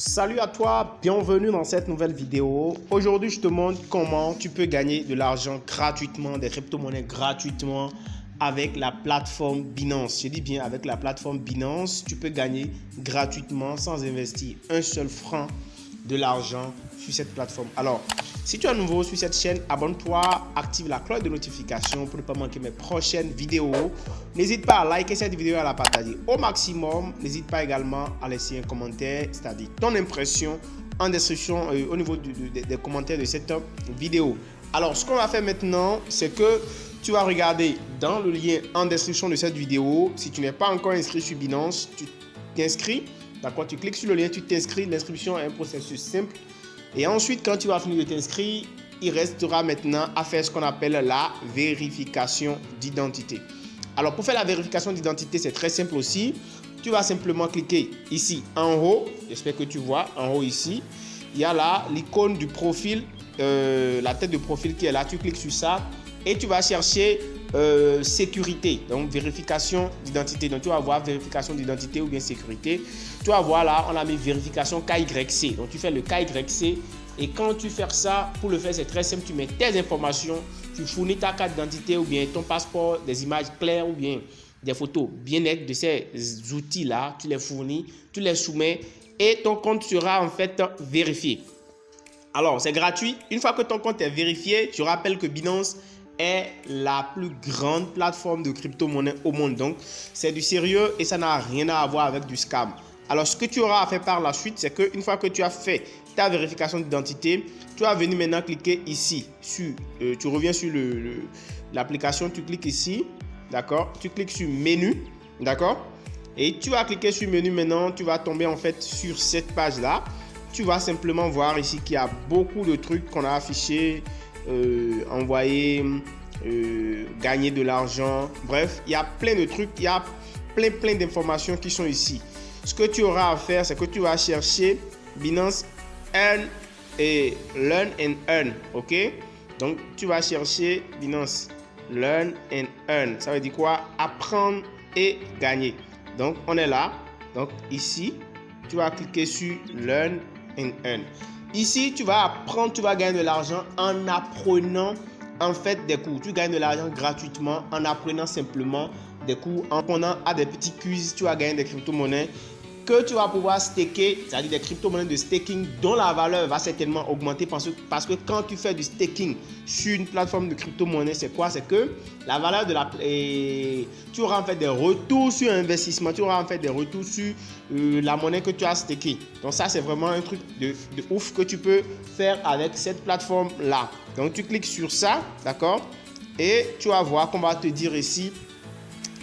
Salut à toi, bienvenue dans cette nouvelle vidéo. Aujourd'hui, je te montre comment tu peux gagner de l'argent gratuitement, des crypto-monnaies gratuitement avec la plateforme Binance. Je dis bien avec la plateforme Binance, tu peux gagner gratuitement sans investir un seul franc de l'argent sur cette plateforme. Alors, si tu es nouveau sur cette chaîne, abonne-toi, active la cloche de notification pour ne pas manquer mes prochaines vidéos. N'hésite pas à liker cette vidéo et à la partager au maximum. N'hésite pas également à laisser un commentaire, c'est-à-dire ton impression en description au niveau des commentaires de cette vidéo. Alors, ce qu'on va faire maintenant, c'est que tu vas regarder dans le lien en description de cette vidéo. Si tu n'es pas encore inscrit sur Binance, tu t'inscris. D'accord, tu cliques sur le lien, tu t'inscris. L'inscription est un processus simple. Et ensuite, quand tu vas finir de t'inscrire, il restera maintenant à faire ce qu'on appelle la vérification d'identité. Alors, pour faire la vérification d'identité, c'est très simple aussi. Tu vas simplement cliquer ici en haut. J'espère que tu vois en haut ici. Il y a là l'icône du profil, la tête de profil qui est là. Tu cliques sur ça et tu vas chercher sécurité, donc vérification d'identité. Donc tu vas voir vérification d'identité ou bien sécurité. Tu vas voir là, on a mis vérification KYC. Donc tu fais le KYC et quand tu fais ça, pour le faire c'est très simple, tu mets tes informations, tu fournis ta carte d'identité ou bien ton passeport, des images claires ou bien des photos bien nettes de ces outils là, tu les fournis, tu les soumets et ton compte sera en fait vérifié. Alors c'est gratuit. Une fois que ton compte est vérifié, je rappelle que Binance est la plus grande plateforme de crypto-monnaie au monde. Donc, c'est du sérieux et ça n'a rien à voir avec du scam. Alors, ce que tu auras à faire par la suite, c'est qu'une fois que tu as fait ta vérification d'identité, tu vas venir maintenant cliquer ici. Tu reviens sur l'application, tu cliques ici. D'accord? Tu cliques sur menu. D'accord? Et tu vas cliquer sur menu maintenant. Tu vas tomber en fait sur cette page-là. Tu vas simplement voir ici qu'il y a beaucoup de trucs qu'on a affichés. Envoyer, gagner de l'argent, bref, il y a plein de trucs, il y a plein d'informations qui sont ici. Ce que tu auras à faire, c'est que tu vas chercher Binance Earn et Learn and Earn, ok? Donc, tu vas chercher Binance Learn and Earn. Ça veut dire quoi? Apprendre et gagner. Donc, on est là. Donc, ici, tu vas cliquer sur Learn and Earn. Ici, tu vas apprendre, tu vas gagner de l'argent en apprenant en fait des cours. Tu gagnes de l'argent gratuitement en apprenant simplement des cours, en répondant à des petits quiz. Tu vas gagner des crypto-monnaies que tu vas pouvoir staker, c'est-à-dire des crypto-monnaies de staking dont la valeur va certainement augmenter parce que quand tu fais du staking sur une plateforme de crypto-monnaie, c'est quoi? C'est que la valeur de tu auras en fait des retours sur investissement, tu auras en fait des retours sur la monnaie que tu as stakée. Donc ça, c'est vraiment un truc de ouf que tu peux faire avec cette plateforme-là. Donc tu cliques sur ça, d'accord? Et tu vas voir qu'on va te dire ici,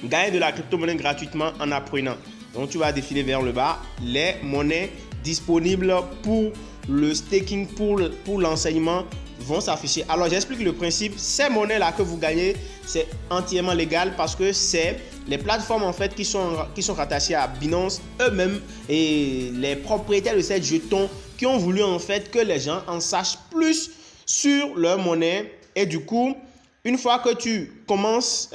gagner de la crypto-monnaie gratuitement en apprenant. Donc, tu vas défiler vers le bas les monnaies disponibles pour le staking, pour l'enseignement vont s'afficher. Alors, j'explique le principe. Ces monnaies-là que vous gagnez, c'est entièrement légal parce que c'est les plateformes en fait qui sont rattachées à Binance eux-mêmes et les propriétaires de ces jetons qui ont voulu en fait que les gens en sachent plus sur leur monnaie et du coup, une fois que tu commences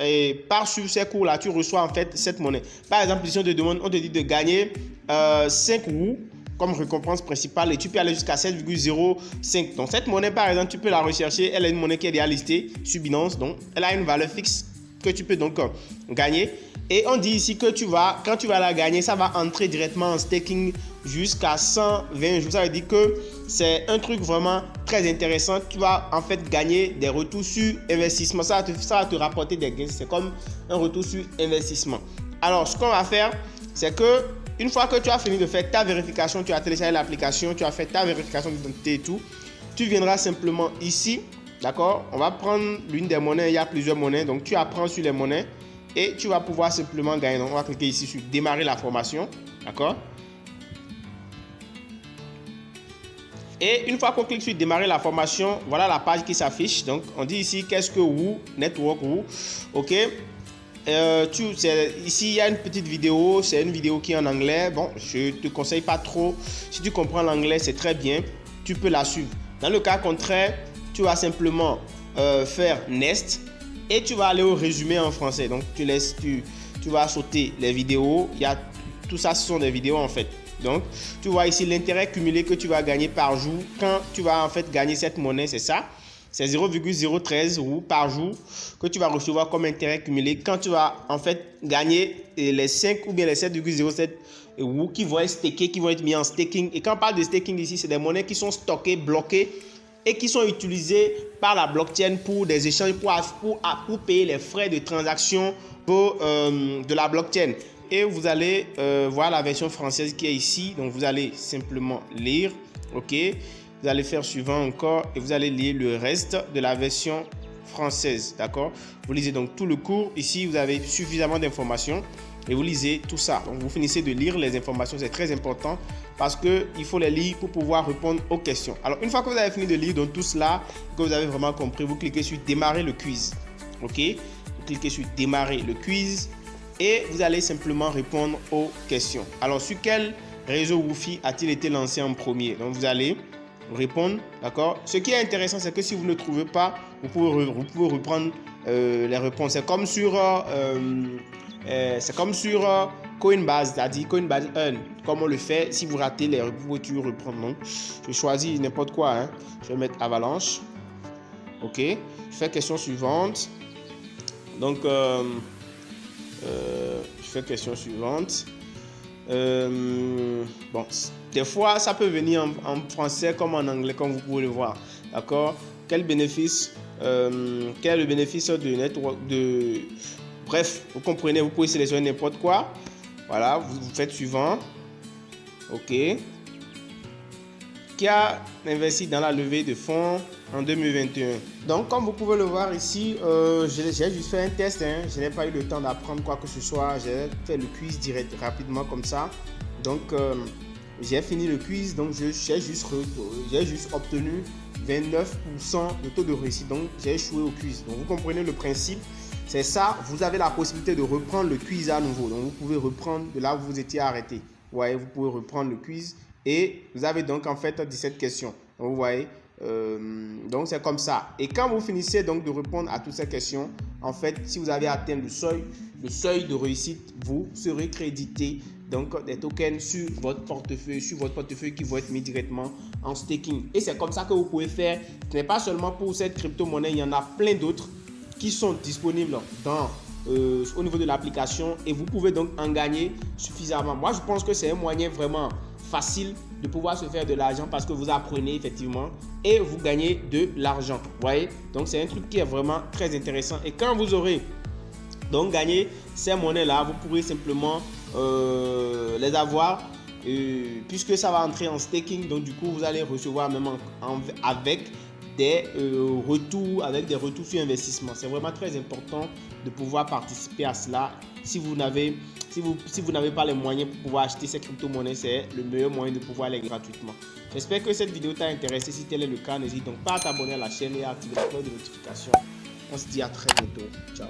par suivre ces cours-là, tu reçois en fait cette monnaie. Par exemple, si on te demande, on te dit de gagner 5 WOO comme récompense principale et tu peux aller jusqu'à 7,05. Donc cette monnaie, par exemple, tu peux la rechercher. Elle est une monnaie qui est déjà listée sur Binance. Donc, elle a une valeur fixe que tu peux donc gagner. Et on dit ici que quand tu vas la gagner, ça va entrer directement en staking jusqu'à 120 jours. Ça veut dire que c'est un truc vraiment très intéressant. Tu vas en fait gagner des retours sur investissement. Ça va te rapporter des gains. C'est comme un retour sur investissement. Alors, ce qu'on va faire, c'est que une fois que tu as fini de faire ta vérification, tu as téléchargé l'application, tu as fait ta vérification d'identité et tout, tu viendras simplement ici. D'accord? On va prendre l'une des monnaies. Il y a plusieurs monnaies. Donc, tu apprends sur les monnaies et tu vas pouvoir simplement gagner. Donc, on va cliquer ici sur démarrer la formation. D'accord? Et une fois qu'on clique sur démarrer la formation, voilà la page qui s'affiche. Donc, on dit ici qu'est-ce que WOO, Network WOO. OK? Ici, il y a une petite vidéo. C'est une vidéo qui est en anglais. Bon, je ne te conseille pas trop. Si tu comprends l'anglais, c'est très bien. Tu peux la suivre. Dans le cas contraire, tu vas simplement faire Next et tu vas aller au résumé en français. Donc, tu vas sauter les vidéos. Tout ça, ce sont des vidéos en fait. Donc, tu vois ici l'intérêt cumulé que tu vas gagner par jour quand tu vas en fait gagner cette monnaie, c'est ça. C'est 0,013 roues par jour que tu vas recevoir comme intérêt cumulé quand tu vas en fait gagner les 5 ou bien les 7,07 roues qui vont être stakées, qui vont être mis en staking. Et quand on parle de staking ici, c'est des monnaies qui sont stockées, bloquées et qui sont utilisées par la blockchain pour des échanges, pour payer les frais de transaction de la blockchain. Et vous allez voir la version française qui est ici. Donc, vous allez simplement lire. OK. Vous allez faire suivant encore et vous allez lire le reste de la version française. D'accord. Vous lisez donc tout le cours. Ici, vous avez suffisamment d'informations et vous lisez tout ça. Donc, vous finissez de lire les informations. C'est très important parce qu'il faut les lire pour pouvoir répondre aux questions. Alors, une fois que vous avez fini de lire donc tout cela, que vous avez vraiment compris, vous cliquez sur démarrer le quiz. OK. Vous cliquez sur démarrer le quiz. Et vous allez simplement répondre aux questions. Alors, sur quel réseau Wi-Fi a-t-il été lancé en premier? Donc, vous allez répondre, d'accord? Ce qui est intéressant, c'est que si vous ne trouvez pas, vous pouvez reprendre les réponses. C'est comme sur Coinbase, c'est-à-dire Coinbase Earn. Comme on le fait, si vous ratez les, vous pouvez toujours reprendre. Donc, je choisis n'importe quoi. Hein. Je vais mettre Avalanche. OK. Je fais question suivante. Donc, je fais question suivante. Bon, des fois, ça peut venir en français comme en anglais, comme vous pouvez le voir. D'accord? Quel est le bénéfice de network Bref, vous comprenez, vous pouvez sélectionner n'importe quoi. Voilà, vous faites suivant. OK. Qui a investi dans la levée de fonds en 2021. Donc, comme vous pouvez le voir ici, j'ai juste fait un test. Hein. Je n'ai pas eu le temps d'apprendre quoi que ce soit. J'ai fait le quiz direct, rapidement comme ça. Donc, j'ai fini le quiz. Donc, j'ai juste obtenu 29% de taux de réussite. Donc, j'ai échoué au quiz. Donc, vous comprenez le principe. C'est ça. Vous avez la possibilité de reprendre le quiz à nouveau. Donc, vous pouvez reprendre de là où vous étiez arrêté. Vous voyez, vous pouvez reprendre le quiz. Et vous avez donc en fait 17 questions. Donc, vous voyez, donc c'est comme ça. Et quand vous finissez donc de répondre à toutes ces questions, en fait, si vous avez atteint le seuil de réussite, vous serez crédité donc des tokens sur votre portefeuille qui vont être mis directement en staking. Et c'est comme ça que vous pouvez faire. Ce n'est pas seulement pour cette crypto-monnaie, il y en a plein d'autres qui sont disponibles au niveau de l'application et vous pouvez donc en gagner suffisamment. Moi, je pense que c'est un moyen vraiment facile de pouvoir se faire de l'argent parce que vous apprenez effectivement et vous gagnez de l'argent. Vous voyez? Donc, c'est un truc qui est vraiment très intéressant. Et quand vous aurez donc gagné ces monnaies-là, vous pourrez simplement les avoir puisque ça va entrer en staking. Donc, du coup, vous allez recevoir même avec des retours sur investissement. C'est vraiment très important de pouvoir participer à cela. Si vous n'avez pas les moyens pour pouvoir acheter ces crypto-monnaies, c'est le meilleur moyen de pouvoir les gratuitement. J'espère que cette vidéo t'a intéressé. Si tel est le cas, n'hésite donc pas à t'abonner à la chaîne et à activer la cloche de notification. On se dit à très bientôt. Ciao.